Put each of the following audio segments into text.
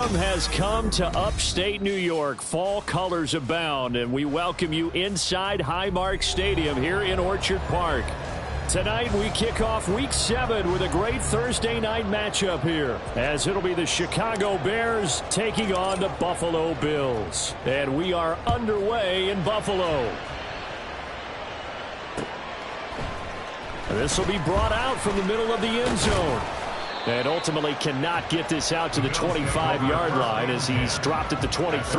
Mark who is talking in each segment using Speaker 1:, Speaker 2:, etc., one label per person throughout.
Speaker 1: Has come to upstate New York. Fall colors abound, and we welcome you inside Highmark Stadium here in Orchard Park. Tonight we kick off Week 7 with a great Thursday night matchup here, as it'll be the Chicago Bears taking on the Buffalo Bills. And we are underway in Buffalo. This will be brought out from the middle of the end zone. And ultimately cannot get this out to the 25-yard line as he's dropped at the 23.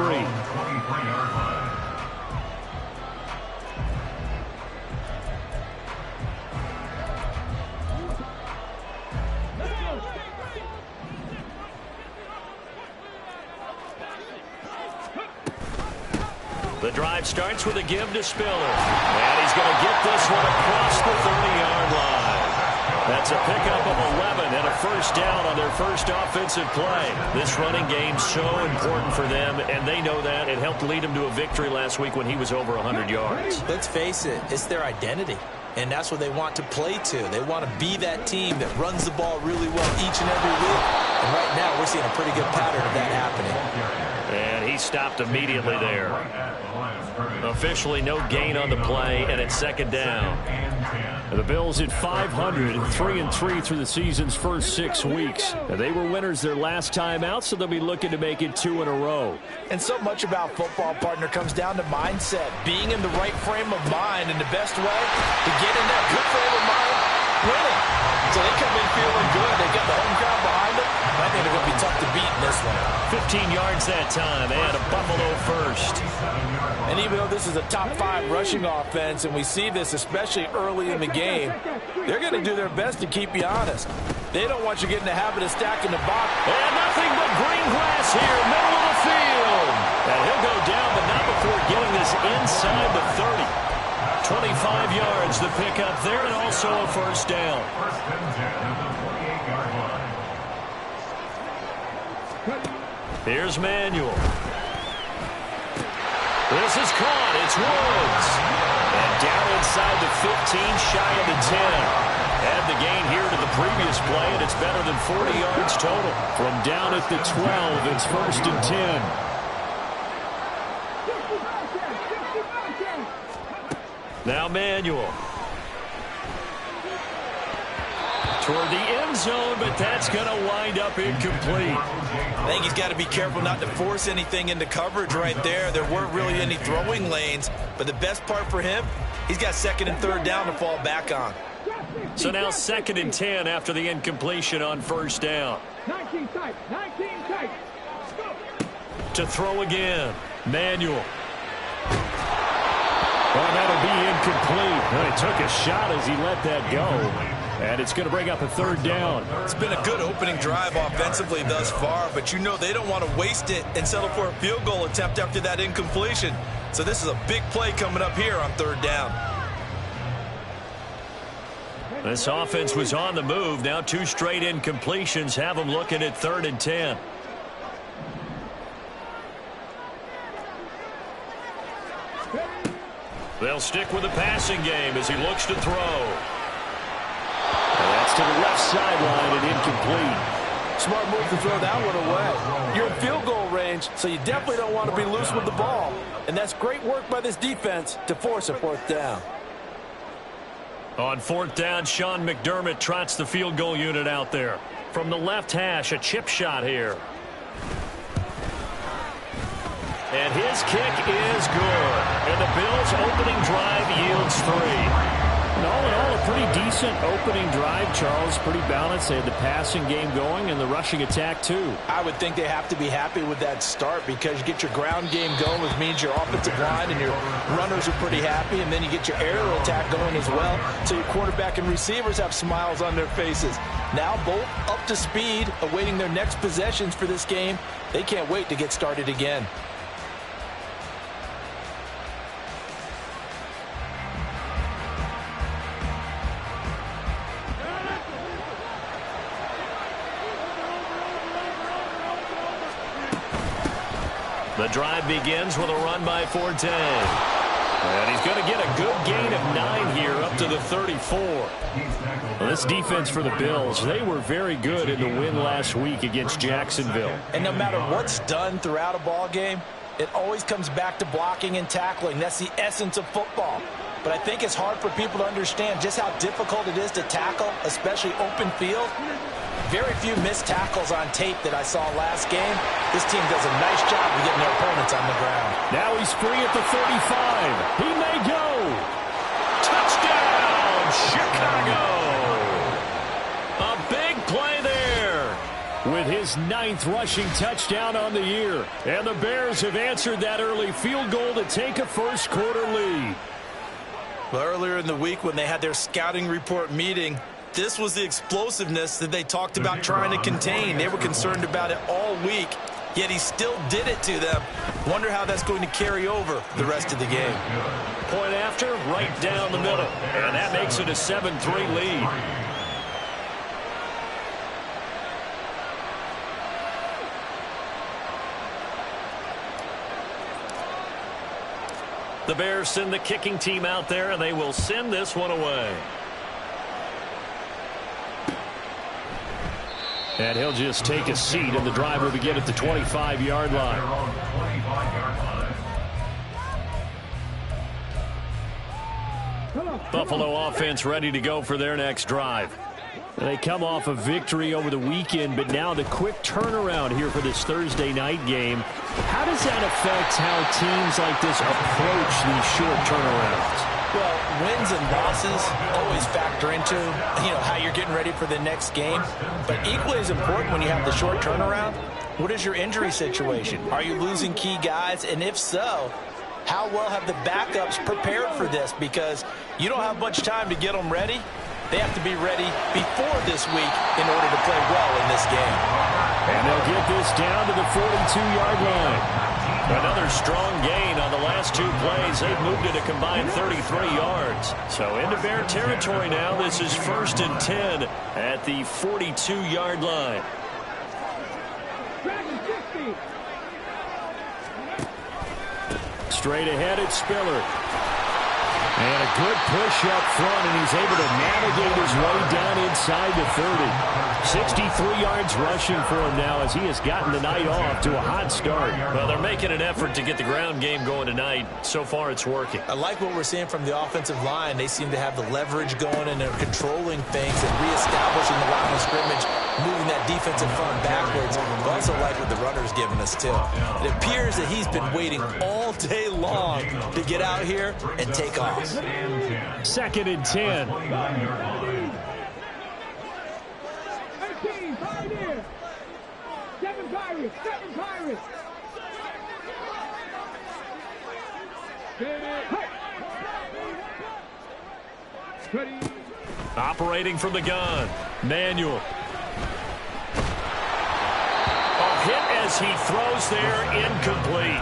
Speaker 1: The drive starts with a give to Spiller. And he's going to get this one across the 30-yard line. That's a pickup of 11 and a first down on their first offensive play. This running game so important for them, and they know that. It helped lead them to a victory last week when he was over 100 yards.
Speaker 2: Let's face it, it's their identity, and that's what they want to play to. They want to be that team that runs the ball really well each and every week. And right now, we're seeing a pretty good pattern of that happening.
Speaker 1: And he stopped immediately there. Officially no gain on the play, and it's second down. The Bills at 500, 3-3 through the season's first 6 weeks. They were winners their last time out, so they'll be looking to make it 2 in a row.
Speaker 2: And so much about football, partner, comes down to mindset. Being in the right frame of mind, and the best way to get in that good frame of mind, winning. So they come in feeling good. They got the home crowd behind them. I think they're going to be tough to beat in this one.
Speaker 1: 15 yards that time, and a Buffalo first.
Speaker 2: And even though this is a top 5 rushing offense, and we see this especially early in the game, they're going to do their best to keep you honest. They don't want you getting the habit of stacking the box.
Speaker 1: And nothing but green grass here, middle of the field. And he'll go down, but not before getting this inside the 30. 25 yards, the pickup there, and also a first down. Here's Manuel. This is caught. It's Woods. And down inside the 15, shy of the 10. Add the gain here to the previous play, and it's better than 40 yards total. From down at the 12, it's first and 10. Now Manuel. Toward the end zone, but that's going to wind up incomplete.
Speaker 2: I think he's got to be careful not to force anything into coverage right there. There weren't really any throwing lanes, but the best part for him, he's got second and third down to fall back on.
Speaker 1: So now second and 10 after the incompletion on first down.
Speaker 3: 19 tight, 19 tight.
Speaker 1: To throw again, Manuel. Well, that'll be incomplete. Well, he took a shot as he let that go. And it's going to bring up a third down.
Speaker 2: It's been a good opening drive offensively thus far, but you know they don't want to waste it and settle for a field goal attempt after that incompletion. So this is a big play coming up here on third down.
Speaker 1: This offense was on the move. Now 2 straight incompletions have them looking at third and 10. They'll stick with the passing game as he looks to throw. And that's to the left sideline and incomplete.
Speaker 2: Smart move to throw that one away. You're in field goal range, so you definitely don't want to be loose with the ball. And that's great work by this defense to force a fourth down.
Speaker 1: On fourth down, Sean McDermott trots the field goal unit out there. From the left hash, a chip shot here. And his kick is good. And the Bills' opening drive yields 3. And all in all, a pretty decent opening drive, Charles. Pretty balanced. They had the passing game going and the rushing attack, too.
Speaker 2: I would think they have to be happy with that start because you get your ground game going, which means your offensive line and your runners are pretty happy, and then you get your aerial attack going as well. So your quarterback and receivers have smiles on their faces. Now both up to speed, awaiting their next possessions for this game. They can't wait to get started again.
Speaker 1: The drive begins with a run by Forte. And he's going to get a good gain of 9 here up to the 34. Well, this defense for the Bills, they were very good in the win last week against Jacksonville.
Speaker 2: And no matter what's done throughout a ball game, it always comes back to blocking and tackling. That's the essence of football. But I think it's hard for people to understand just how difficult it is to tackle, especially open field. Very few missed tackles on tape that I saw last game. This team does a nice job of getting their opponents on the ground.
Speaker 1: Now he's free at the 35. He may go. Touchdown, Chicago. A big play there with his 9th rushing touchdown on the year. And the Bears have answered that early field goal to take a first-quarter lead.
Speaker 2: Well, earlier in the week when they had their scouting report meeting, this was the explosiveness that they talked about trying to contain. They were concerned about it all week, yet he still did it to them. Wonder how that's going to carry over the rest of the game.
Speaker 1: Point after, right down the middle. And that makes it a 7-3 lead. The Bears send the kicking team out there, and they will send this one away. And he'll just take a seat, and the drive will begin at the 25-yard line. Buffalo offense ready to go for their next drive. They come off a victory over the weekend, but now the quick turnaround here for this Thursday night game. How does that affect how teams like this approach these short turnarounds?
Speaker 2: Well, wins and losses always factor into, how you're getting ready for the next game. But equally as important when you have the short turnaround, what is your injury situation? Are you losing key guys? And if so, how well have the backups prepared for this? Because you don't have much time to get them ready. They have to be ready before this week in order to play well in this game.
Speaker 1: And they'll get this down to the 42-yard line. Another strong gain on the last 2 plays. They've moved it a combined 33 yards. So into Bear territory now. This is 1st and 10 at the 42-yard line. Straight ahead, it's Spiller. And a good push up front, and he's able to navigate his way down inside the 30. 63 yards rushing for him now as he has gotten the night off to a hot start. Well, they're making an effort to get the ground game going tonight. So far, it's working.
Speaker 2: I like what we're seeing from the offensive line. They seem to have the leverage going, and they're controlling things and reestablishing the line of scrimmage, moving that defensive front backwards. I also like what the runner's giving us, too. It appears that he's been waiting all day long to get out here and take off.
Speaker 1: 2nd and 10.
Speaker 3: 13, Pioneer. 7 Pirates, 7 Pirates.
Speaker 1: Operating from the gun. Manuel. A hit as he throws there, incomplete.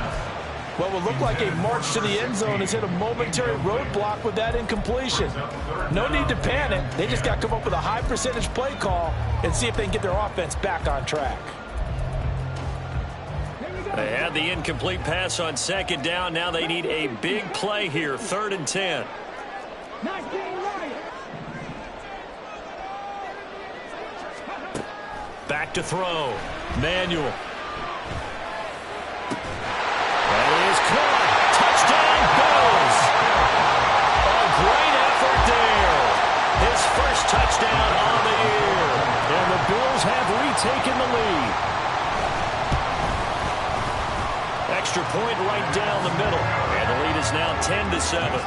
Speaker 2: What will look like a march to the end zone has hit a momentary roadblock with that incompletion. No need to panic. They just got to come up with a high percentage play call and see if they can get their offense back on track.
Speaker 1: They had the incomplete pass on 2nd down. Now they need a big play here. 3rd and 10.
Speaker 3: 19 right.
Speaker 1: Back to throw. Manuel. Touchdown, Bills. A great effort there. His first touchdown on the year. And the Bills have retaken the lead. Extra point right down the middle. And the lead is now 10-7.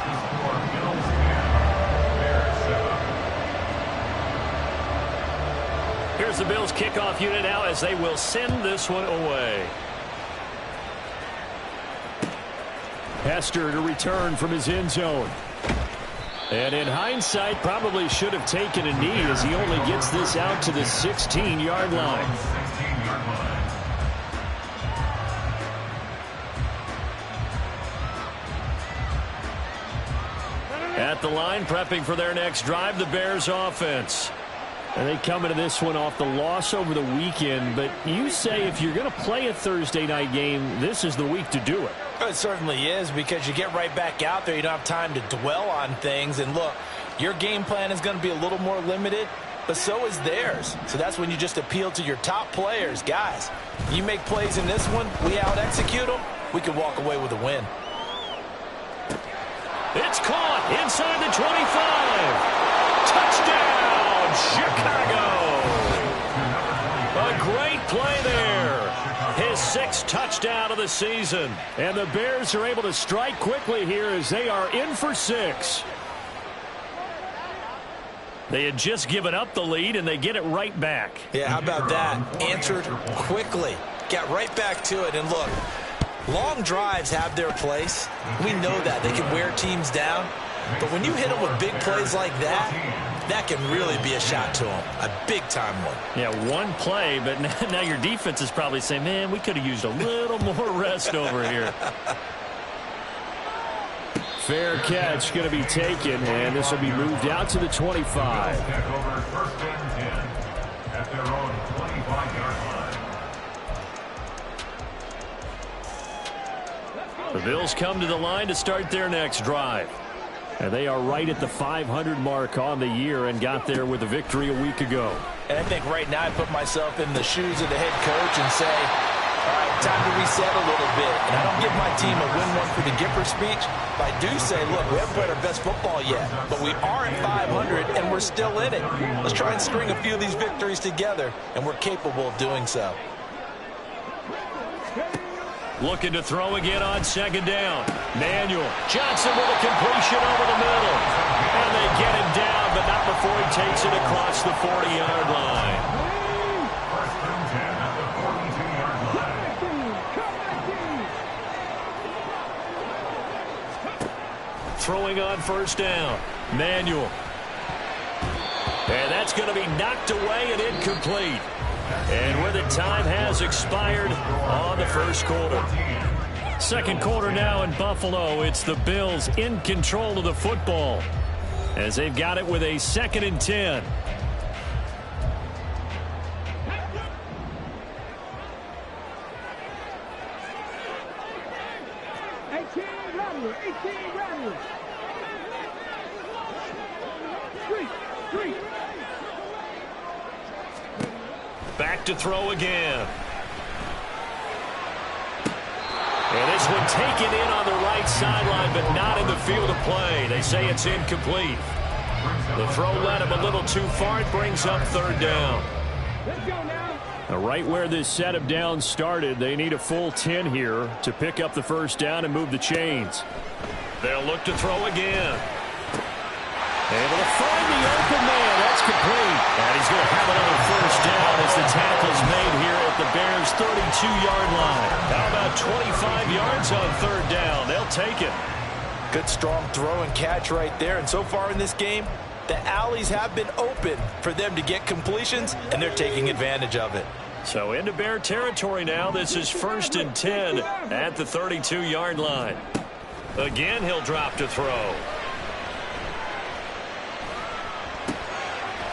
Speaker 1: Here's the Bills kickoff unit now as they will send this one away. Hester to return from his end zone. And in hindsight, probably should have taken a knee as he only gets this out to the 16-yard line. At the line, prepping for their next drive, the Bears offense. And they come into this one off the loss over the weekend. But you say if you're going to play a Thursday night game, this is the week to do it.
Speaker 2: Well, it certainly is, because you get right back out there. You don't have time to dwell on things. And look, your game plan is going to be a little more limited, but so is theirs. So that's when you just appeal to your top players. Guys, you make plays in this one, we out-execute them, we can walk away with a win.
Speaker 1: It's caught inside the 25. Touchdown, Chicago. A great play there. His 6th touchdown of the season. And the Bears are able to strike quickly here as they are in for 6. They had just given up the lead, and they get it right back.
Speaker 2: Yeah, how about that? Answered quickly. Got right back to it, and look, long drives have their place. We know that. They can wear teams down. But when you hit them with big plays like that, that can really be a shot to them. A big-time one.
Speaker 1: Yeah, one play, but now your defense is probably saying, man, we could have used a little more rest over here. Fair catch going to be taken, and this will be moved out to the 25. The Bills come to the line to start their next drive. And they are right at the 500 mark on the year and got there with a victory a week ago.
Speaker 2: And I think right now I put myself in the shoes of the head coach and say, all right, time to reset a little bit. And I don't give my team a win one for the Gipper speech, but I do say, look, we haven't played our best football yet, but we are at 500 and we're still in it. Let's try and string a few of these victories together, and we're capable of doing so.
Speaker 1: Looking to throw again on second down. Manuel. Johnson with a completion over the middle. And they get him down, but not before he takes it across the 40-yard line. Throwing on first down. Manuel. And that's going to be knocked away and incomplete. And where the time has expired on the first quarter. Second quarter now in Buffalo. It's the Bills in control of the football as they've got it with a 2nd and 10. Back to throw again. And this one taken in on the right sideline, but not in the field of play. They say it's incomplete. The throw led him a little too far. It brings up 3rd down. Right where this set of downs started, they need a full 10 here to pick up the first down and move the chains. They'll look to throw again. Able to find the open man. That's complete. And he's going to have another first down as the tackle's made here at the Bears' 32-yard line. How about 25 yards on 3rd down? They'll take it.
Speaker 2: Good strong throw and catch right there. And so far in this game, the alleys have been open for them to get completions, and they're taking advantage of it.
Speaker 1: So into Bear territory now. This is 1st and 10 at the 32-yard line. Again, he'll drop to throw.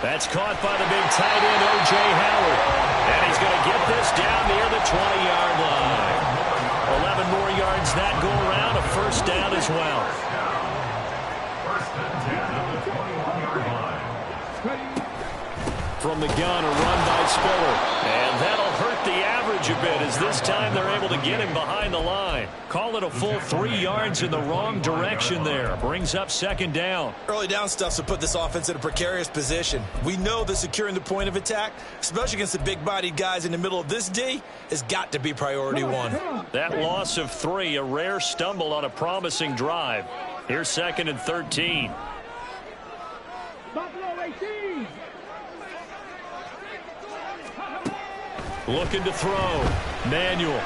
Speaker 1: That's caught by the big tight end, O.J. Howard. And he's going to get this down near the 20-yard line. 11 more yards that go around, a first down as well. From the gun, a run by Spiller. And that'll hurt the average a bit as this time they're able to get him behind the line. Call it a full 3 yards in the wrong direction there. Brings up 2nd down.
Speaker 2: Early down stuff to put this offense in a precarious position. We know that securing the point of attack, especially against the big-bodied guys in the middle of this D, has got to be priority 1.
Speaker 1: That loss of 3, a rare stumble on a promising drive. Here's 2nd and 13. Looking to throw. Manuel.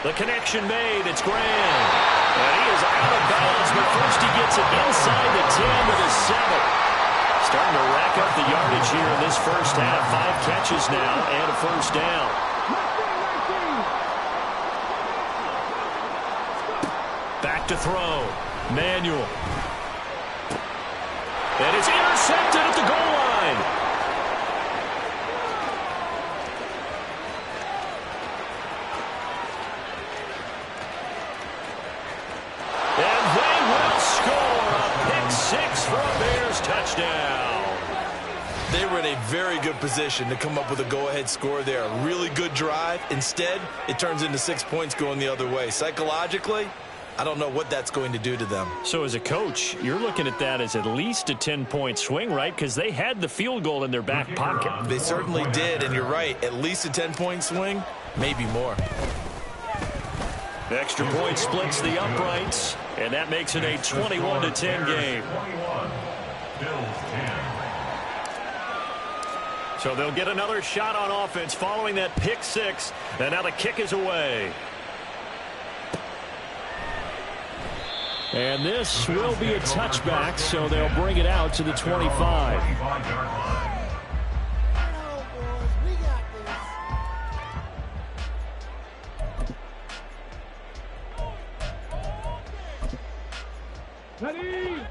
Speaker 1: The connection made. It's Graham. And he is out of bounds, but first he gets it inside the 10 to the 7. Starting to rack up the yardage here in this first half. 5 catches now and a first down. Back to throw. Manuel. And it's intercepted at the goal line. touchdown.
Speaker 2: They were in a very good position to come up with a go-ahead score there. A really good drive. Instead, it turns into 6 points going the other way. Psychologically, I don't know what that's going to do to them.
Speaker 1: So as a coach, you're looking at that as at least a 10-point swing, right? Because they had the field goal in their back pocket.
Speaker 2: They certainly did, and you're right. At least a 10-point swing, maybe more.
Speaker 1: The extra point splits the uprights, and that makes it a 21-10 game. So they'll get another shot on offense following that pick six, and now the kick is away. And this will be a touchback, so they'll bring it out to the 25.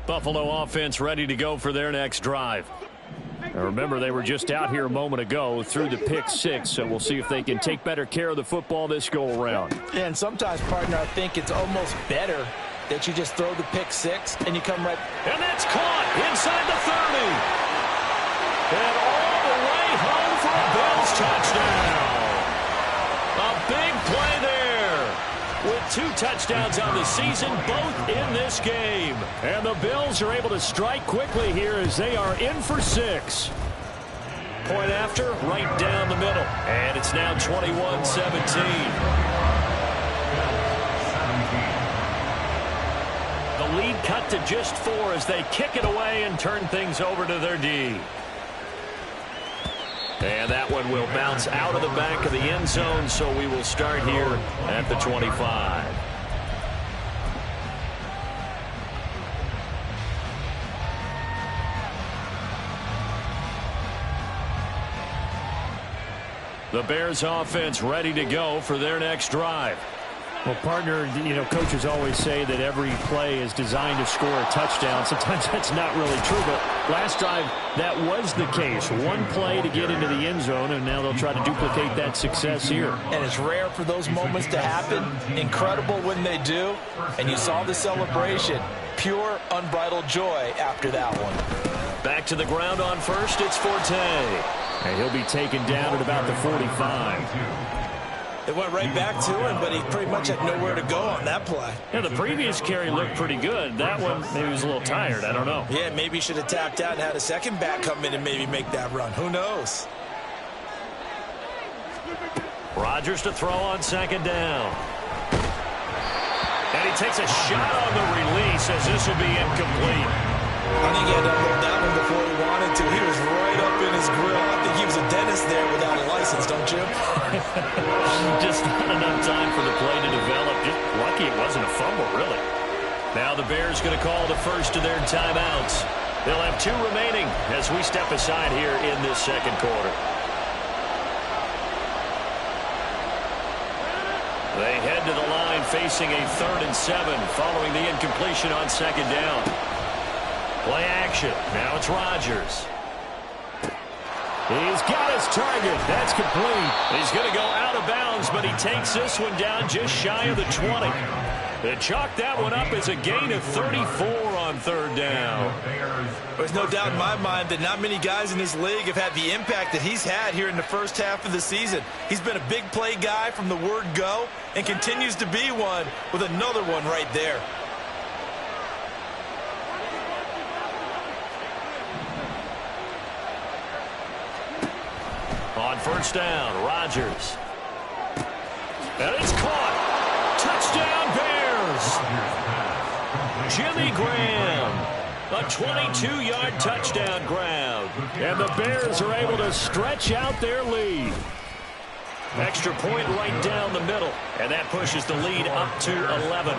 Speaker 1: Buffalo offense ready to go for their next drive. Now remember, they were just out here a moment ago through the pick six, so we'll see if they can take better care of the football this go around.
Speaker 2: Yeah, and sometimes, partner, I think it's almost better that you just throw the pick six and you come right.
Speaker 1: And that's caught inside the 30. And all the way home for a Bills touchdown. A big play there. With 2 touchdowns on the season, both in this game. And the Bills are able to strike quickly here as they are in for 6. Point after, right down the middle. And it's now 21-17. The lead cut to just 4 as they kick it away and turn things over to their D. And that one will bounce out of the back of the end zone, so we will start here at the 25. The Bears offense ready to go for their next drive. Well, partner, you know, coaches always say that every play is designed to score a touchdown. Sometimes that's not really true, but last drive, that was the case. One play to get into the end zone, and now they'll try to duplicate that success here.
Speaker 2: And it's rare for those moments to happen. Incredible when they do. And you saw the celebration. Pure, unbridled joy after that one.
Speaker 1: Back to the ground on first, it's Forte. And he'll be taken down at about the 45.
Speaker 2: It went right back to him, but he pretty much had nowhere to go on that play.
Speaker 1: Yeah, the previous carry looked pretty good. That one, maybe he was a little tired. I don't know.
Speaker 2: Yeah, maybe he should have tapped out and had a second back come in and maybe make that run. Who knows?
Speaker 1: Rodgers to throw on second down. And he takes a shot on the release as this will be incomplete.
Speaker 2: I think he had to hold that one before he wanted to. He was right up in his grill. I think he was a dentist there without a license, don't you?
Speaker 1: Just not enough time for the play to develop. Just lucky it wasn't a fumble, really. Now the Bears going to call the first of their timeouts. They'll have 2 remaining as we step aside here in this second quarter. They head to the line facing a 3rd and 7 following the incompletion on second down. Play action. Now it's Rodgers. He's got his target. That's complete. He's going to go out of bounds, but he takes this one down just shy of the 20. They chalk that one up as a gain of 34 on 3rd down.
Speaker 2: There's no doubt in my mind that not many guys in this league have had the impact that he's had here in the first half of the season. He's been a big play guy from the word go and continues to be one with another one right there.
Speaker 1: On first down, Rodgers. And it's caught. Touchdown, Bears. Jimmy Graham. A 22-yard touchdown grab. And the Bears are able to stretch out their lead. Extra point right down the middle. And that pushes the lead up to 11.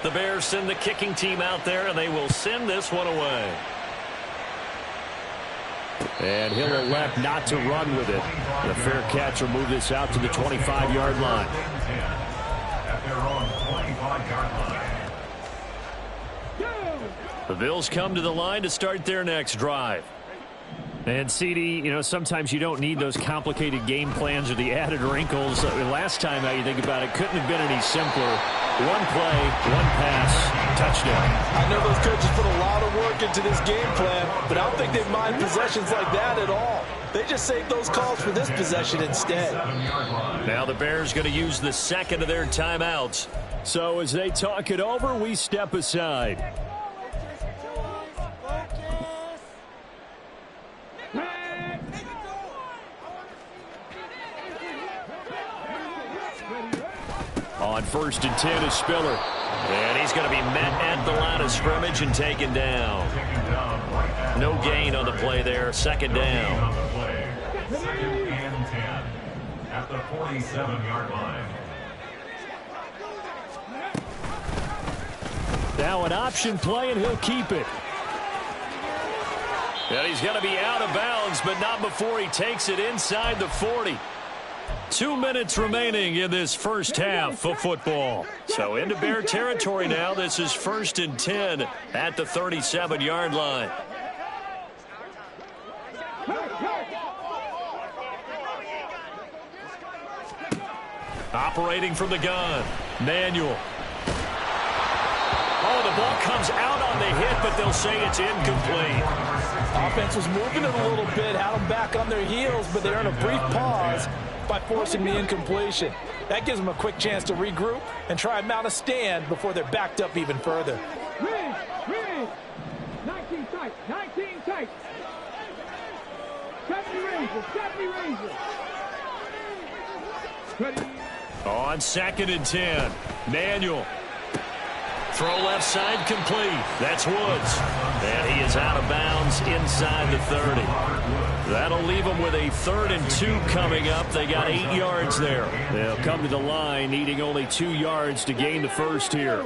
Speaker 1: The Bears send the kicking team out there, and they will send this one away. And he'll elect not to run with it. The fair catch will move this out to the 25-yard line. The Bills come to the line to start their next drive. And CD, you know, sometimes you don't need those complicated game plans or the added wrinkles. Last time, how you think about it, couldn't have been any simpler. One play, one pass, touchdown.
Speaker 2: I know those coaches put a lot of work into this game plan, but I don't think they mind possessions like that at all. They just save those calls for this possession instead.
Speaker 1: Now the Bears going to use the second of their timeouts. So as they talk it over, we step aside. On 1st and 10 is Spiller. And he's going to be met at the line of scrimmage and taken down. No gain on the play there. 2nd down.
Speaker 4: And 10 at the 47-yard line.
Speaker 1: Now an option play, and he'll keep it. And he's going to be out of bounds, but not before he takes it inside the 40. 2 minutes remaining in this first half of football. So into Bear territory now. This is 1st and 10 at the 37-yard line. Operating from the gun. Manuel. Oh, the ball comes out on the hit, but they'll say it's incomplete.
Speaker 2: Offense was moving it a little bit, had them back on their heels, but they earned a brief pause by forcing the incompletion. That gives them a quick chance to regroup and try and mount a stand before they're backed up even further.
Speaker 3: 19 tight, 19 tight. 70 Rangers, 70 Rangers. Ready.
Speaker 1: On 2nd and 10, Manuel. Throw left side complete. That's Woods. And he is out of bounds inside the 30. That'll leave them with a 3rd and 2 coming up. They got 8 yards there. They'll come to the line needing only 2 yards to gain the first here.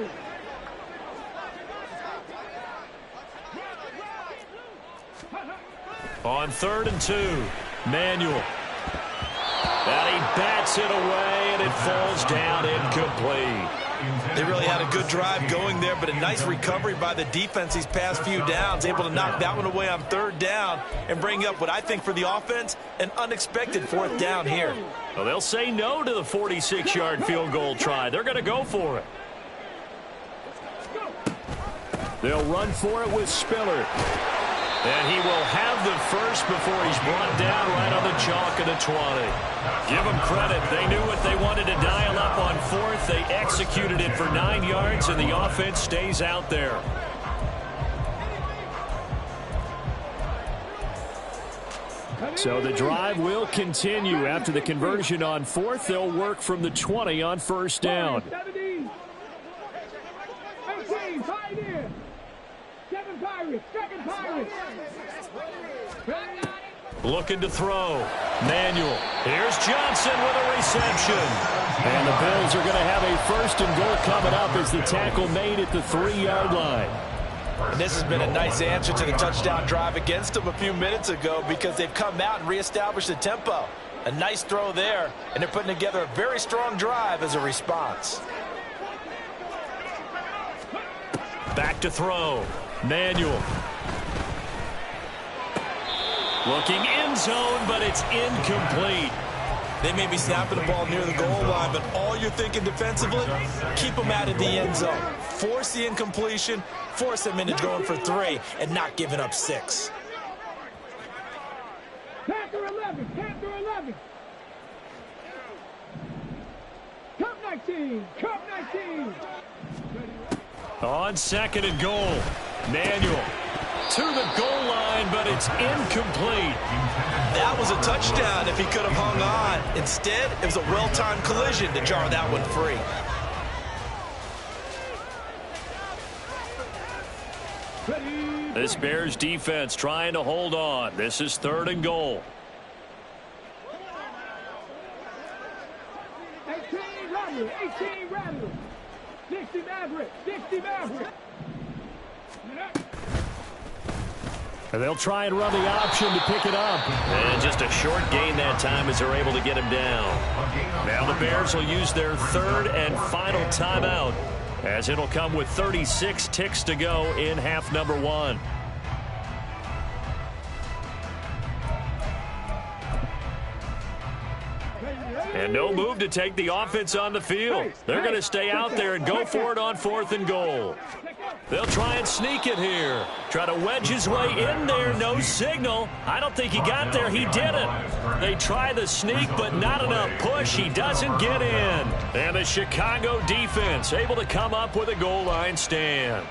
Speaker 1: On 3rd and 2, Manuel. And he bats it away, and it falls down incomplete.
Speaker 2: They really had a good drive going there, but a nice recovery by the defense these past few downs, able to knock that one away on 3rd down and bring up what I think for the offense, an unexpected 4th down here.
Speaker 1: Well, they'll say no to the 46-yard field goal try. They're going to go for it. They'll run for it with Spiller. And he will have the first before he's brought down right on the chalk of the 20. Give them credit. They knew what they wanted to dial up on 4th. They executed it for 9 yards, and the offense stays out there. So the drive will continue. After the conversion on 4th, they'll work from the 20 on 1st down.
Speaker 3: 17. 18, Pioneer. 7 Pirates, 2nd Pirates.
Speaker 1: Looking to throw. Manuel. Here's Johnson with a reception. And the Bills are going to have a 1st and goal coming up as the tackle made at the 3-yard line.
Speaker 2: And this has been a nice answer to the touchdown drive against them a few minutes ago because they've come out and reestablished the tempo. A nice throw there, and they're putting together a very strong drive as a response.
Speaker 1: Back to throw. Manuel. Looking end zone, but it's incomplete.
Speaker 2: They may be snapping the ball near the goal line, but all you're thinking defensively, keep them out of the end zone. Force the incompletion, force them into going for 3, and not giving up 6.
Speaker 3: Panther 11, Panther 11. Cup 19, Cup 19.
Speaker 1: On 2nd and goal, Manuel to the goal line, but it's incomplete.
Speaker 2: That was a touchdown if he could have hung on. Instead, it was a well-timed collision to jar that one free.
Speaker 1: This Bears defense trying to hold on. This is 3rd and goal.
Speaker 3: 18 Rattler, 18 Rattler. 60 Maverick, 60 Maverick.
Speaker 1: And they'll try and run the option to pick it up. And just a short gain that time as they're able to get him down. Now the Bears will use their 3rd and final timeout, as it'll come with 36 ticks to go in half number 1. And no move to take the offense on the field. They're going to stay out there and go for it on 4th and goal. They'll try and sneak it here. Try to wedge his way in there. No signal. I don't think he got there. He didn't. They try the sneak, but not enough push. He doesn't get in. And the Chicago defense able to come up with a goal line stand.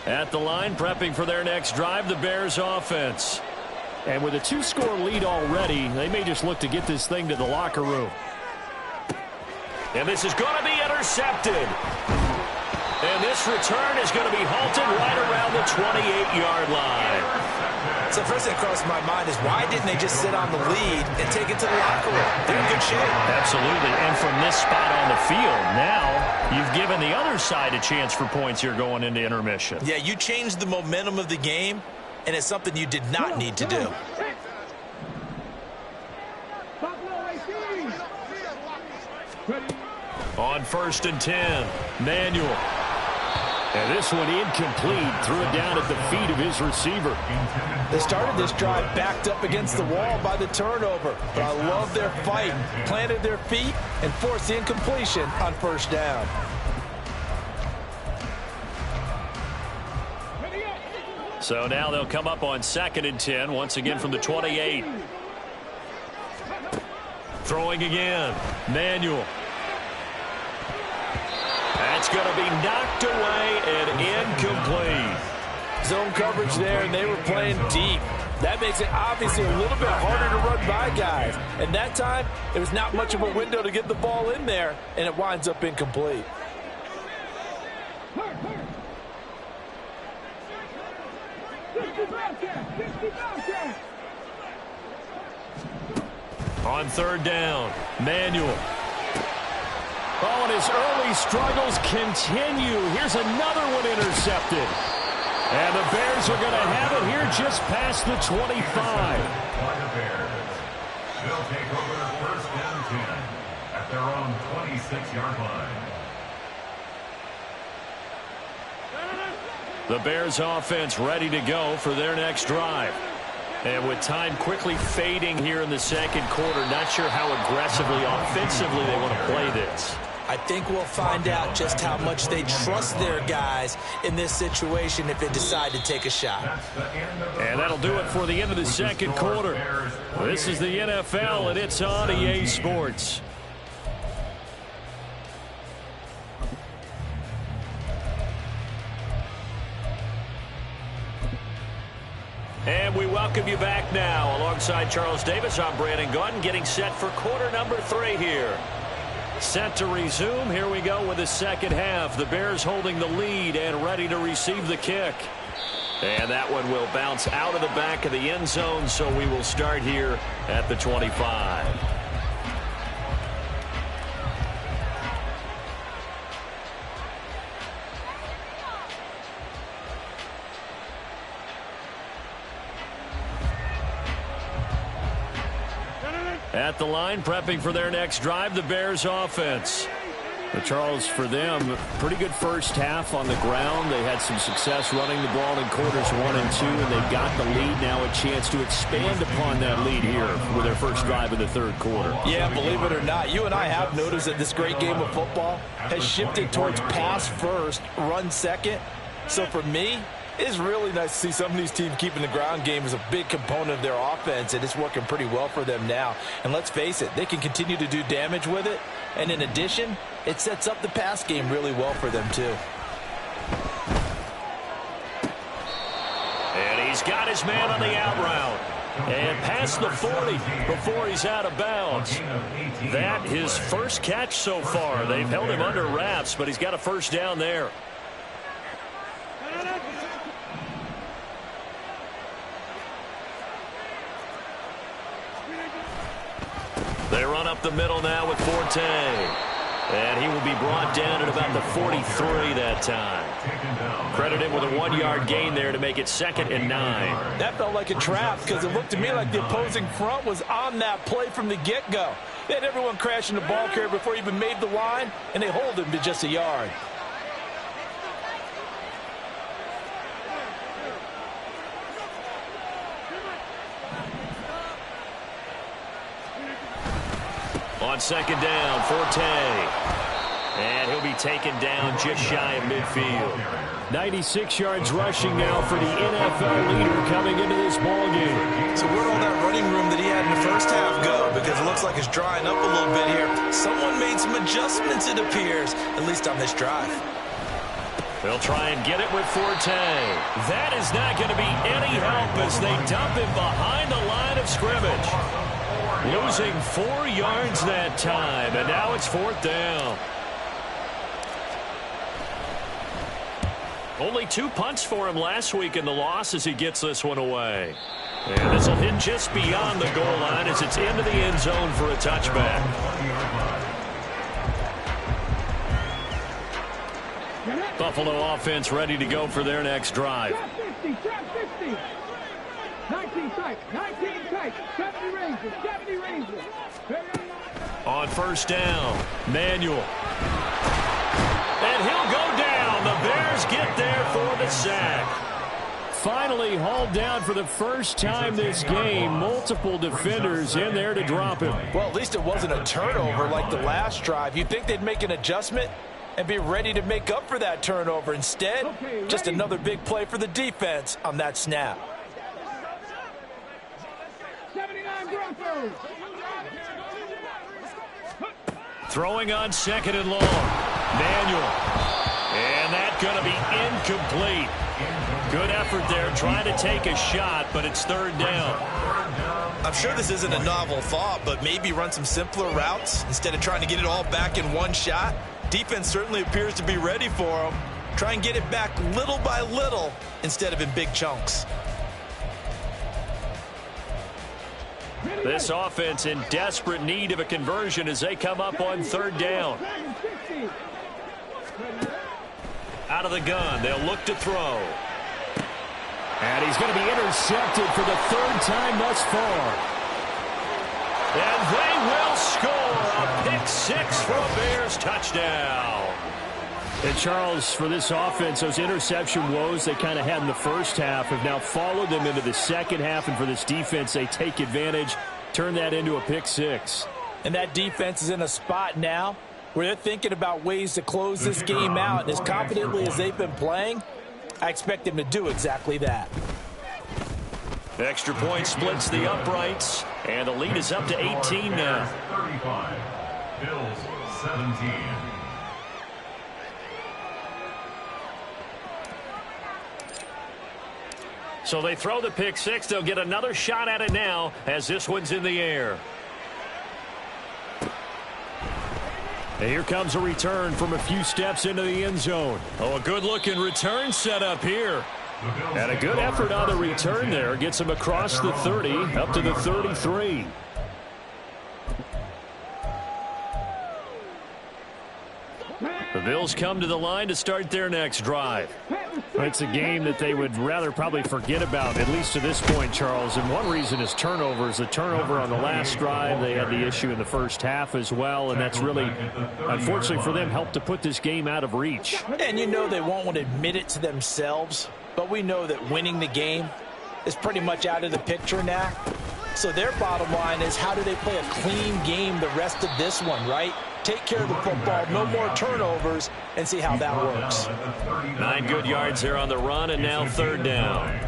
Speaker 1: At the line, prepping for their next drive, the Bears offense. And with a 2-score lead already, they may just look to get this thing to the locker room. And this is going to be intercepted. And this return is going to be halted right around the 28-yard line.
Speaker 2: So the first thing that crossed my mind is why didn't they just sit on the lead and take it to the locker room? They're in good shape.
Speaker 1: Absolutely. And from this spot on the field, now you've given the other side a chance for points here going into intermission.
Speaker 2: Yeah, you changed the momentum of the game, and it's something you did not need to do.
Speaker 1: On 1st and 10, Manuel. And this one incomplete. Threw it down at the feet of his receiver.
Speaker 2: They started this drive backed up against the wall by the turnover. But I love their fight. Planted their feet and forced the incompletion on 1st down.
Speaker 1: So now they'll come up on 2nd and 10, once again from the 28. Throwing again. Manuel. That's going to be knocked away and incomplete.
Speaker 2: Zone coverage there, and they were playing deep. That makes it obviously a little bit harder to run by guys. And that time, it was not much of a window to get the ball in there, and it winds up incomplete.
Speaker 1: On 3rd down, Manuel. Oh, and his early struggles continue. Here's another one intercepted. And the Bears are going to have it here just past the 25.
Speaker 4: The Bears. They'll take over 1st and 10 at their own 26-yard line.
Speaker 1: The Bears offense ready to go for their next drive. And with time quickly fading here in the 2nd quarter, not sure how aggressively, offensively they want to play this.
Speaker 2: I think we'll find out just how much they trust their guys in this situation if they decide to take a shot.
Speaker 1: And that'll do it for the end of the 2nd quarter. This is the NFL, and it's on EA Sports. And we welcome you back now. Alongside Charles Davis, I'm Brandon Gordon, getting set for quarter number 3 here. Set to resume. Here we go with the 2nd half. The Bears holding the lead and ready to receive the kick. And that one will bounce out of the back of the end zone, so we will start here at the 25. At the line, prepping for their next drive, the Bears offense. But Charles, for them, pretty good first half on the ground. They had some success running the ball in quarters 1 and 2, and they've got the lead now, a chance to expand upon that lead here with their first drive in the 3rd quarter.
Speaker 2: Yeah, believe it or not, you and I have noticed that this great game of football has shifted towards pass first, run second. So for me, it's really nice to see some of these teams keeping the ground game as a big component of their offense, and it's working pretty well for them now. And let's face it, they can continue to do damage with it. And in addition, it sets up the pass game really well for them, too.
Speaker 1: And he's got his man on the out route. And past the 40 before he's out of bounds. That his first catch so far. They've held him under wraps, but he's got a first down there. They run up the middle now with Forte. And he will be brought down at about the 43 that time. Credit him with a 1-yard gain there to make it 2nd and 9.
Speaker 2: That felt like a trap because it looked to me like the opposing front was on that play from the get-go. They had everyone crashing the ball carrier before he even made the line, and they hold him to just a yard.
Speaker 1: On second down, Forte. And he'll be taken down just shy of midfield. 96 yards rushing now for the NFL leader coming into this ballgame.
Speaker 2: So where'd all that running room that he had in the first half go? Because it looks like it's drying up a little bit here. Someone made some adjustments, it appears, at least on this drive.
Speaker 1: They'll try and get it with Forte. That is not going to be any help as they dump him behind the line of scrimmage. Losing 4 yards that time, and now it's fourth down. Only 2 punts for him last week in the loss as he gets this one away. And this will hit just beyond the goal line as it's into the end zone for a touchback. Buffalo offense ready to go for their next drive.
Speaker 3: Trap 50, trap 50. 19 tight, 19 tight. 70 Rangers, 70 Rangers.
Speaker 1: On first down, Manuel. And he'll go down. The Bears get there for the sack. Finally hauled down for the first time this game. Multiple defenders in there to drop him.
Speaker 2: Well, at least it wasn't a turnover like the last drive. You'd think they'd make an adjustment and be ready to make up for that turnover. Instead, just another big play for the defense on that snap.
Speaker 3: 79 Broncos.
Speaker 1: Throwing on second and long. Manuel. And that's going to be incomplete. Good effort there trying to take a shot, but it's third down.
Speaker 2: I'm sure this isn't a novel thought, but maybe run some simpler routes instead of trying to get it all back in one shot. Defense certainly appears to be ready for them. Try and get it back little by little instead of in big chunks.
Speaker 1: This offense in desperate need of a conversion as they come up on third down. Out of the gun, they'll look to throw. And he's going to be intercepted for the third time thus far. And they will score a pick six for a Bears touchdown. And Charles, for this offense, those interception woes they kind of had in the first half have now followed them into the second half. And for this defense, they take advantage, turn that into a pick six.
Speaker 2: And that defense is in a spot now where they're thinking about ways to close this game out. And as confidently as they've been playing, I expect them to do exactly that.
Speaker 1: Extra point splits the uprights, and the lead is up to 18 now.
Speaker 4: 35, Bills 17.
Speaker 1: So they throw the pick six. They'll get another shot at it now as this one's in the air. And here comes a return from a few steps into the end zone. Oh, a good-looking return set up here. And a good effort on the return there. Gets him across the 30, up to the 33. The Bills come to the line to start their next drive. It's a game that they would rather probably forget about, at least to this point, Charles. And one reason is turnovers. The turnover on the last drive, they had the issue in the first half as well. And that's really, unfortunately for them, helped to put this game out of reach.
Speaker 2: And you know they won't want to admit it to themselves, but we know that winning the game is pretty much out of the picture now. So their bottom line is, how do they play a clean game the rest of this one, right? Take care of the football, no more turnovers, and see how that works.
Speaker 1: 9 good yards there on the run, and now third down.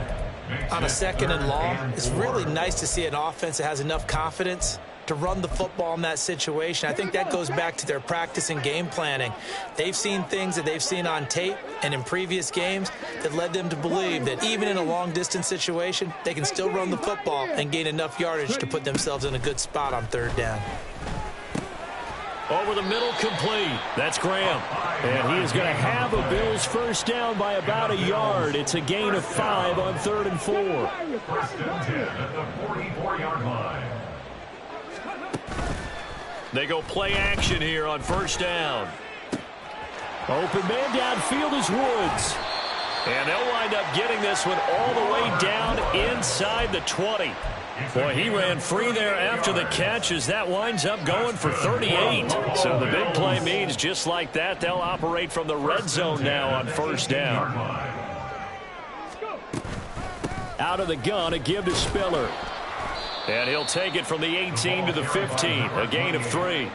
Speaker 2: On a second and long, it's really nice to see an offense that has enough confidence to run the football in that situation. I think that goes back to their practice and game planning. They've seen things that they've seen on tape and in previous games that led them to believe that even in a long-distance situation, they can still run the football and gain enough yardage to put themselves in a good spot on third down.
Speaker 1: Over the middle, complete. That's Graham. And he is going to have a Bills first down by about a yard. It's a gain of 5 on 3rd and 4.
Speaker 4: First and 10 at the 44-yard line.
Speaker 1: They go play action here on first down. Open man downfield is Woods. And they'll wind up getting this one all the way down inside the 20. Boy, he ran free there after the catch as that winds up going for 38. So the big play means just like that, they'll operate from the red zone now on first down. Out of the gun, a give to Spiller. And he'll take it from the 18 to the 15, a gain of 3.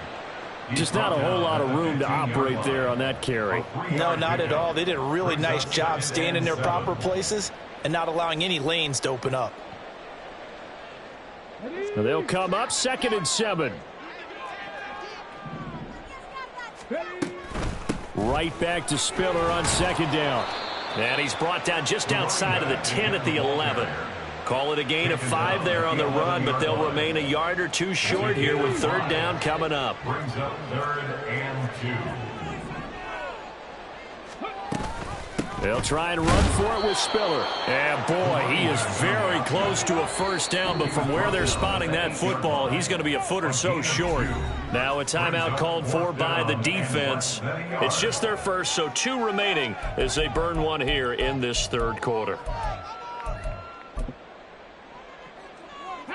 Speaker 1: Just not a whole lot of room to operate there on that carry.
Speaker 2: No, not at all. They did a really nice job staying in their proper places and not allowing any lanes to open up.
Speaker 1: They'll come up 2nd and 7. Right back to Spiller on 2nd down. And he's brought down just outside of the 10 at the 11. Call it a gain of 5 there on the run, but they'll remain a yard or 2 short here with 3rd down coming up.
Speaker 4: Brings up 3rd and 2.
Speaker 1: They'll try and run for it with Spiller. And boy, he is very close to a first down, but from where they're spotting that football, he's going to be a foot or so short. Now a timeout called for by the defense. It's just their first, so 2 remaining as they burn one here in this 3rd quarter.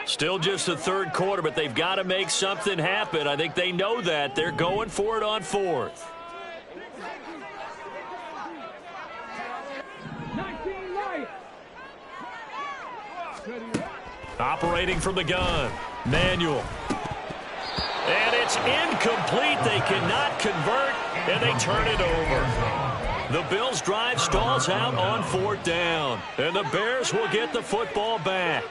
Speaker 1: Still just the 3rd quarter, but they've got to make something happen. I think they know that. They're going for it on 4th. Operating from the gun. Manuel. And it's incomplete. They cannot convert, and they turn it over. The Bills' drive stalls out on 4th down, and the Bears will get the football back.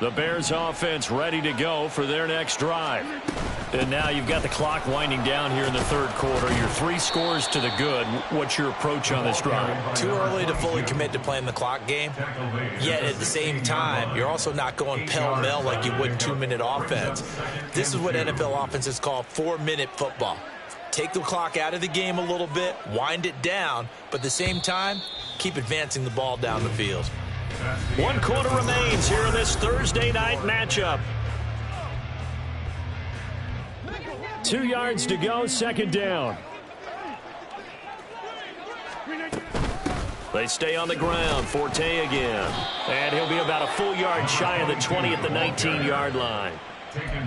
Speaker 1: The Bears offense ready to go for their next drive. And now you've got the clock winding down here in the 3rd quarter. You're 3 scores to the good. What's your approach on this drive?
Speaker 2: Too early to fully commit to playing the clock game. Yet at the same time, you're also not going pell-mell like you would in 2-minute offense. This is what NFL offenses call 4-minute football. Take the clock out of the game a little bit, wind it down, but at the same time, keep advancing the ball down the field.
Speaker 1: 1 quarter remains here in this Thursday night matchup. 2 yards to go, 2nd down. They stay on the ground. Forte again. And he'll be about a full yard shy of the 20 at the 19-yard line.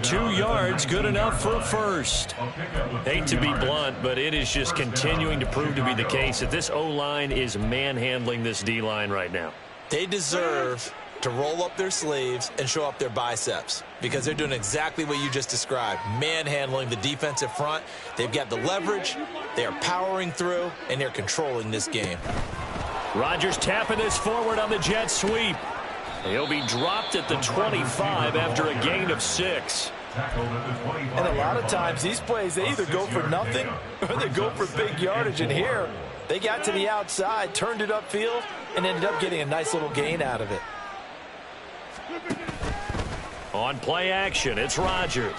Speaker 1: 2 yards, good enough for a first. Hate to be blunt, but it is just continuing to prove to be the case that this O-line is manhandling this D-line right now.
Speaker 2: They deserve to roll up their sleeves and show up their biceps because they're doing exactly what you just described, manhandling the defensive front. They've got the leverage, they are powering through, and they're controlling this game.
Speaker 1: Rodgers tapping this forward on the jet sweep. He'll be dropped at the 25 after a gain of 6.
Speaker 2: And a lot of times these plays, they either go for nothing or they go for big yardage. And here, they got to the outside, turned it upfield, and ended up getting a nice little gain out of it.
Speaker 1: On play action, it's Rodgers.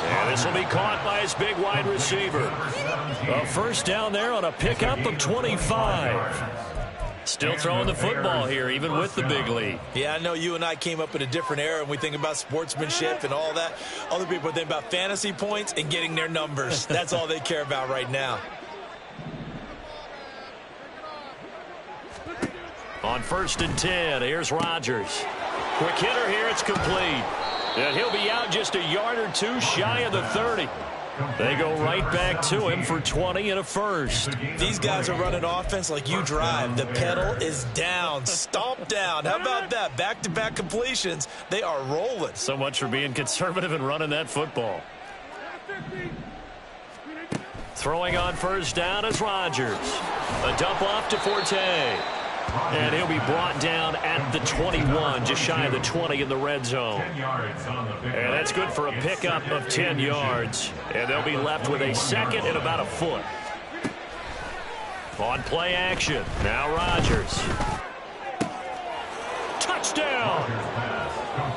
Speaker 1: And this will be caught by his big wide receiver. A first down there on a pickup of 25. Still throwing the football here, even with the big lead.
Speaker 2: Yeah, I know you and I came up in a different era, and we think about sportsmanship and all that. Other people think about fantasy points and getting their numbers. That's all they care about right now.
Speaker 1: On 1st and 10, here's Rodgers. Quick hitter here, it's complete. And he'll be out just a yard or 2 shy of the 30. They go right back to him for 20 and a first.
Speaker 2: These guys are running offense like you drive. The pedal is down, stomp down. How about that? Back-to-back completions. They are rolling.
Speaker 1: So much for being conservative and running that football. Throwing on first down is Rodgers. A dump off to Forte. And he'll be brought down at the 21, just shy of the 20 in the red zone. And that's good for a pickup of 10 yards. And they'll be left with a second and about a foot. On play action, now Rodgers. Touchdown!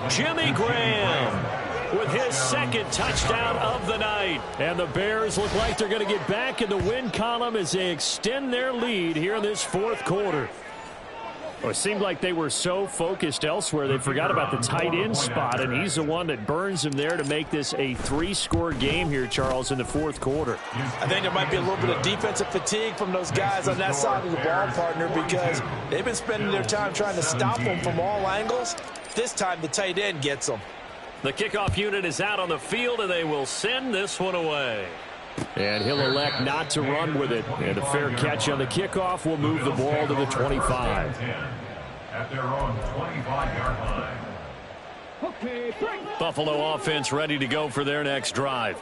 Speaker 1: Jimmy Graham with his second touchdown of the night. And the Bears look like they're going to get back in the win column as they extend their lead here in this 4th quarter. Well, it seemed like they were so focused elsewhere they forgot about the tight end spot, and he's the one that burns them there to make this a 3-score game here, Charles, in the fourth quarter.
Speaker 2: I think there might be a little bit of defensive fatigue from those guys on that side of the ball, partner, because they've been spending their time trying to stop them from all angles. This time the tight end gets them.
Speaker 1: The kickoff unit is out on the field, and they will send this one away. And he'll elect not to run with it. And a fair catch on the kickoff will move the ball to the 25.
Speaker 4: At their own 25-yard line.
Speaker 1: Buffalo offense ready to go for their next drive.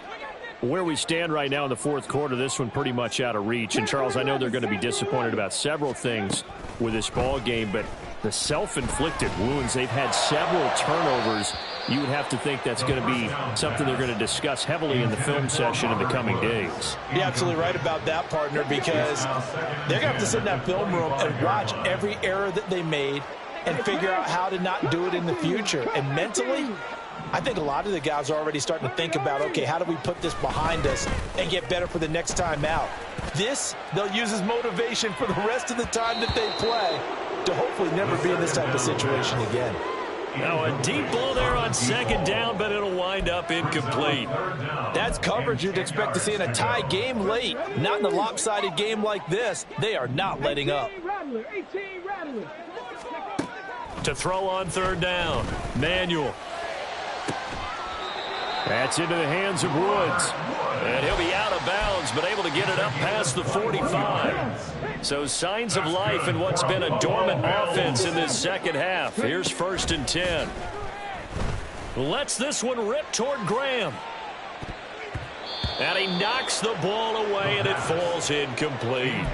Speaker 1: Where we stand right now in the fourth quarter, this one pretty much out of reach. And, Charles, I know they're going to be disappointed about several things with this ball game, but the self-inflicted wounds, they've had several turnovers. You would have to think that's going to be something they're going to discuss heavily in the film session in the coming days.
Speaker 2: You're absolutely right about that, partner, because they're going to have to sit in that film room and watch every error that they made and figure out how to not do it in the future. And mentally, I think a lot of the guys are already starting to think about, okay, how do we put this behind us and get better for the next time out? This, they'll use as motivation for the rest of the time that they play to hopefully never be in this type of situation again.
Speaker 1: Now a deep ball there on second down, but it'll wind up incomplete.
Speaker 2: That's coverage you'd expect to see in a tie game late. Not in a lopsided game like this. They are not letting up.
Speaker 1: To throw on third down, Manuel. That's into the hands of Woods. And he'll be out of bounds, but able to get it up past the 45. So signs of life in what's been a dormant offense in this second half. Here's 1st and 10. Lets this one rip toward Graham. And he knocks the ball away, and it falls incomplete.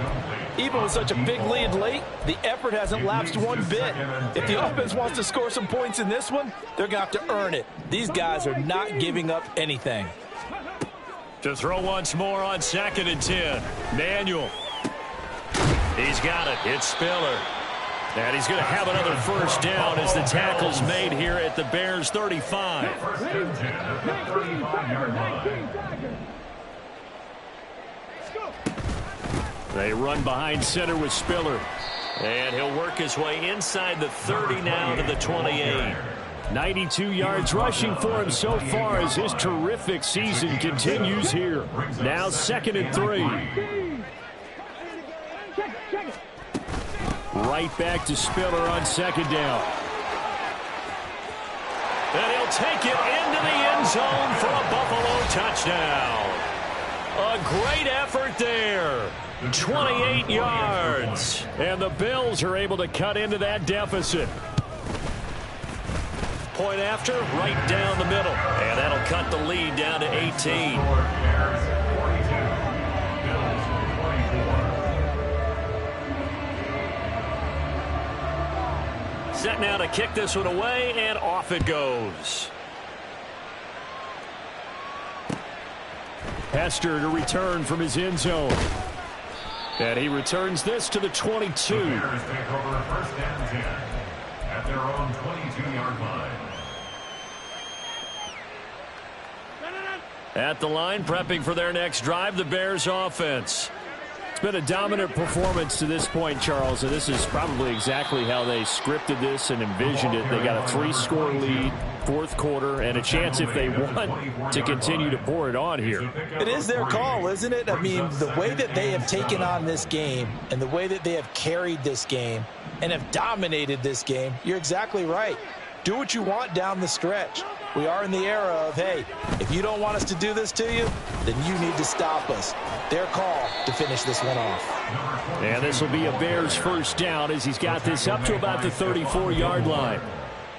Speaker 2: Even with such a big lead late, the effort hasn't lapsed one bit. If the offense wants to score some points in this one, they're going to have to earn it. These guys are not giving up anything.
Speaker 1: To throw once more on 2nd and 10. Manuel. He's got it. It's Spiller. And he's going to have another first down as the tackle's made here at the Bears' 35. They run behind center with Spiller. And he'll work his way inside the 30 now to the 28. 92 yards rushing for him so far as his terrific season continues here. Now 2nd and 3. Right back to Spiller on 2nd down. And he'll take it into the end zone for a Buffalo touchdown. A great effort there. 28 yards. And the Bills are able to cut into that deficit. Point after, right down the middle. And that'll cut the lead down to 18. Set now to kick this one away, and off it goes. Hester to return from his end zone. And he returns this to the 22.
Speaker 4: The Bears take over 1st and 10 at their own 22-yard line.
Speaker 1: At the line, prepping for their next drive, the Bears offense. It's been a dominant performance to this point, Charles, and this is probably exactly how they scripted this and envisioned it. They got a 3-score lead, fourth quarter, and a chance if they want to continue to pour it on here.
Speaker 2: It is their call, isn't it? I mean, the way that they have taken on this game and the way that they have carried this game and have dominated this game, you're exactly right. Do what you want down the stretch. We are in the era of, hey, if you don't want us to do this to you, then you need to stop us. Their call to finish this one off.
Speaker 1: And this will be a Bears first down as he's got this up to about the 34-yard line.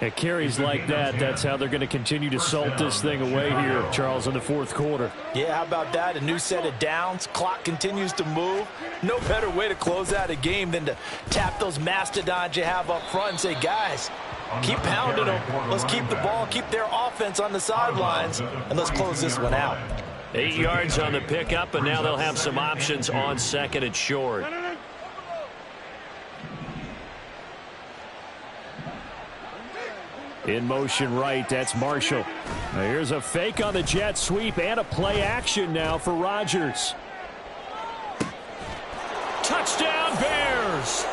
Speaker 1: At carries like that, that's how they're going to continue to salt this thing away here, Charles, in the fourth quarter.
Speaker 2: Yeah, how about that? A new set of downs. Clock continues to move. No better way to close out a game than to tap those mastodons you have up front and say, guys, keep pounding them. Let's keep the ball, keep their offense on the sidelines, and let's close this one out.
Speaker 1: 8 yards on the pickup, and now they'll have some options on 2nd and short. In motion right, that's Marshall. Now here's a fake on the jet sweep and a play action now for Rodgers. Touchdown Bears!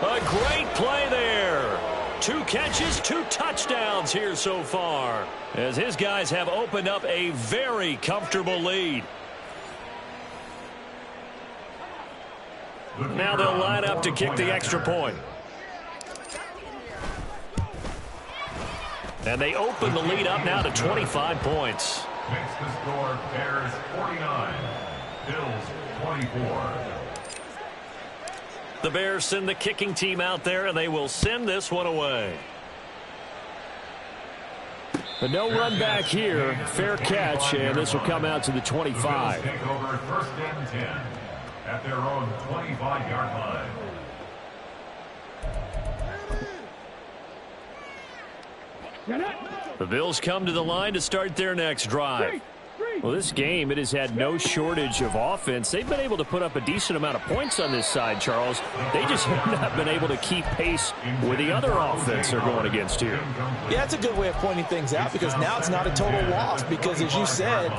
Speaker 1: A great play there. 2 catches, 2 touchdowns here so far, as his guys have opened up a very comfortable lead. Now they'll line up to kick the extra point. And they open the lead up now to 25 points.
Speaker 4: Makes the score Bears 49, Bills 24.
Speaker 1: The Bears send the kicking team out there, and they will send this one away. But no run back here. Fair catch, and this will come out to the 25.
Speaker 4: The Bills take over 1st and 10 at their own 25-yard line.
Speaker 1: The Bills come to the line to start their next drive. Well, this game, it has had no shortage of offense. They've been able to put up a decent amount of points on this side, Charles. They just have not been able to keep pace with the other offense they're going against here.
Speaker 2: Yeah, it's a good way of pointing things out, because now it's not a total loss, because as you said,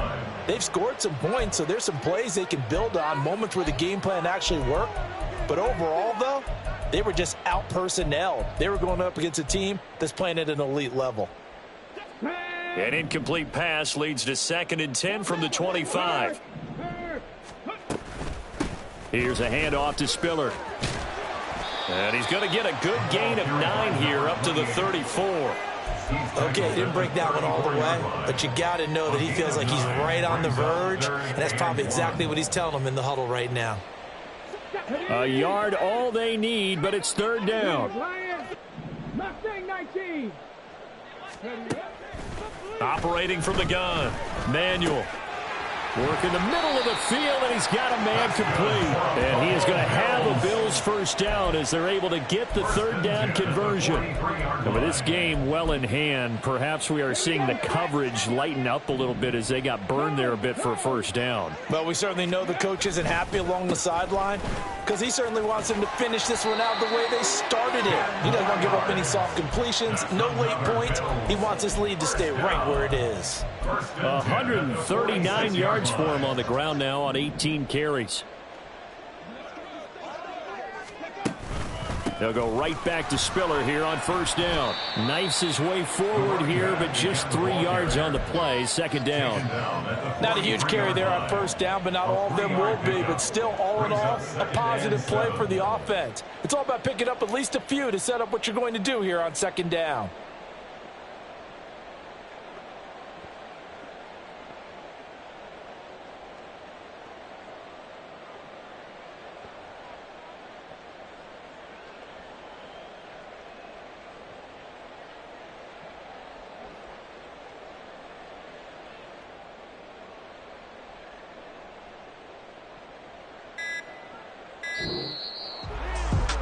Speaker 2: they've scored some points, so there's some plays they can build on, moments where the game plan actually worked. But overall, though, they were just out-personnelled. They were going up against a team that's playing at an elite level.
Speaker 1: An incomplete pass leads to 2nd and 10 from the 25. Here's a handoff to Spiller. And he's going to get a good gain of 9 here up to the 34.
Speaker 2: Okay, didn't break that one all the way, but you got to know that he feels like he's right on the verge, and that's probably exactly what he's telling them in the huddle right now.
Speaker 1: A yard all they need, but it's 3rd down.
Speaker 3: Mustang 19.
Speaker 1: Operating from the gun. Manuel. Work in the middle of the field, and he's got a man complete. And he is going to have a Bills first down as they're able to get the 3rd down conversion. And with this game well in hand, perhaps we are seeing the coverage lighten up a little bit as they got burned there a bit for a first down.
Speaker 2: Well, we certainly know the coach isn't happy along the sideline, because he certainly wants them to finish this one out the way they started it. He doesn't want to give up any soft completions, no late points. He wants his lead to stay right where it is.
Speaker 1: 139 yards for him on the ground now on 18 carries. They'll go right back to Spiller here on first down. Knifes his way forward here, but just 3 yards on the play. 2nd down.
Speaker 2: Not a huge carry there on first down, but not all of them will be. But still, all in all, a positive play for the offense. It's all about picking up at least a few to set up what you're going to do here on 2nd down.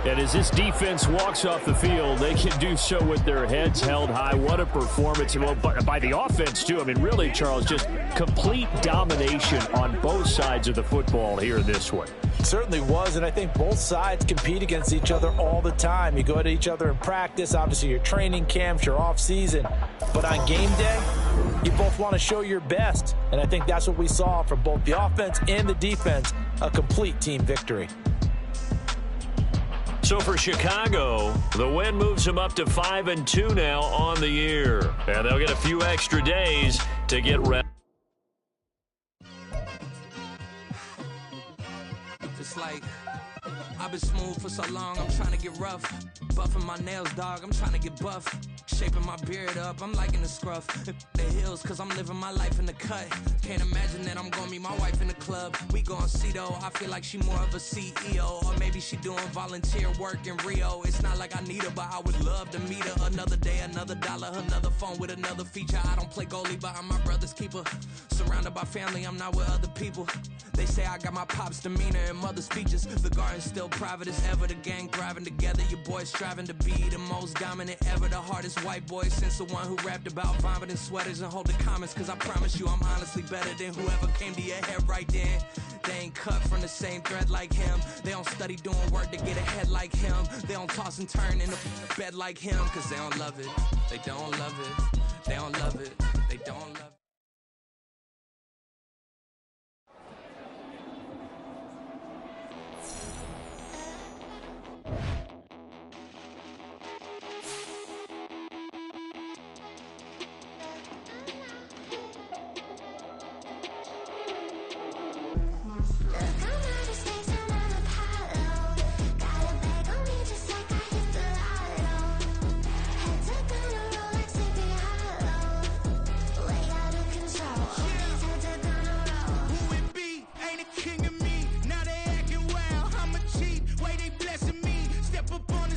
Speaker 1: And as this defense walks off the field, they can do so with their heads held high. What a performance. Well, by the offense, too. I mean, really, Charles, just complete domination on both sides of the football here in this one.
Speaker 2: It certainly was, and I think both sides compete against each other all the time. You go at each other in practice, obviously your training camps, your off-season. But on game day, you both want to show your best. And I think that's what we saw from both the offense and the defense, a complete team victory.
Speaker 1: So for Chicago, the win moves them up to 5-2 now on the year. And they'll get a few extra days to get ready.
Speaker 5: It's like I've been smooth for so long, I'm trying to get rough. Buffing my nails, dog, I'm trying to get buff. Shaping my beard up, I'm liking the scruff. The hills, cause I'm living my life in the cut. Can't imagine that I'm gonna meet my wife in the club. We gon' see though, I feel like she more of a CEO. Or maybe she doing volunteer work in Rio. It's not like I need her, but I would love to meet her. Another day, another dollar, another phone with another feature. I don't play goalie, but I'm my brother's keeper. Surrounded by family, I'm not with other people. They say I got my pop's demeanor and mother's features. The garden's still private as ever, the gang thriving together. Your boys striving to be the most dominant ever. The hardest white boy since the one who rapped about vomiting sweaters and hold the comments. Cause I promise you I'm honestly better than whoever came to your head right then. They ain't cut from the same thread like him. They don't study doing work to get ahead like him. They don't toss and turn in the bed like him. Cause they don't love it, they don't love it, they don't love it.